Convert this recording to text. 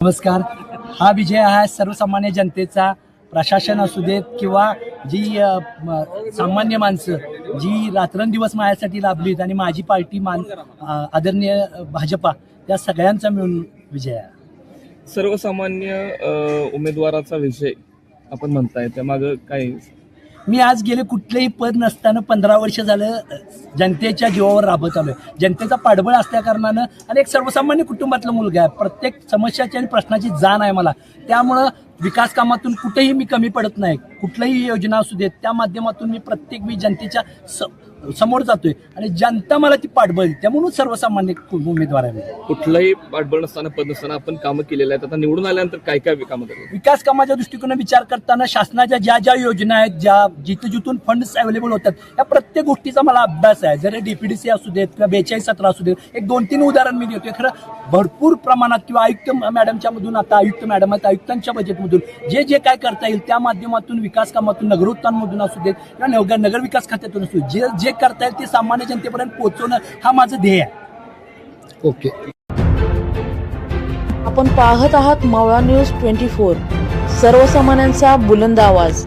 नमस्कार. हा विजय आहे सर्वसामान्य जनतेचा. प्रशासन असू देत किंवा जी सामान्य माणसं जी रात्रंदिवस माझ्यासाठी लाभलीत आणि माझी पार्टी आदरणीय भाजपा या सगळ्यांचा मिळून विजय आहे. सर्वसामान्य उमेदवाराचा विषय आपण म्हणताय त्यामागं काय? मी आज गेले कुठलेही पद नसताना 15 वर्ष झालं जनतेच्या जीवावर राबत आलोय. जनतेचा पाठबळ असल्या कारणानं आणि एक सर्वसामान्य कुटुंबातला मुलगा आहे. प्रत्येक समस्याची आणि प्रश्नाची जाण आहे मला. त्यामुळं विकास कामातून कुठेही मी कमी पडत नाही. कुठल्याही योजना असू देत त्या माध्यमातून मी प्रत्येक जनतेच्या समोर जातोय आणि जनता मला ती पाठबळ देते. त्यामुळे सर्वसामान्य उमेदवार आहे. कुठलंही पाठबळ नसताना पद नसताना आपण कामं केलेलं आहेत. आता निवडून आल्यानंतर काय काय कामं करतो? विकास कामाच्या दृष्टिकोनाने विचार करताना शासनाच्या ज्या ज्या योजना आहेत, ज्या जिथून फंड्स अवेलेबल होतात या प्रत्येक गोष्टीचा मला अभ्यास आहे. जरी DPDC असू देत किंवा 42-17 असू देत, एक 2-3 उदाहरण मी देतोय. खरं भरपूर प्रमाणात किंवा आयुक्त मॅडमच्या मधून, आता आयुक्त मॅडम आहेत, आयुक्तांच्या बजेटमधून जे जे काय करता येईल त्या माध्यमातून विकास कामातून नगरोत्थानमधून असू देत किंवा नगर विकास खात्यातून असू देत, जे करता येईल ते सामान्य जनतेपर्यंत पोहोचवणं हा माझं ध्येय आहे. ओके. आपण पाहत आहात मावळा न्यूज 24, सर्वसामान्यांचा बुलंद आवाज.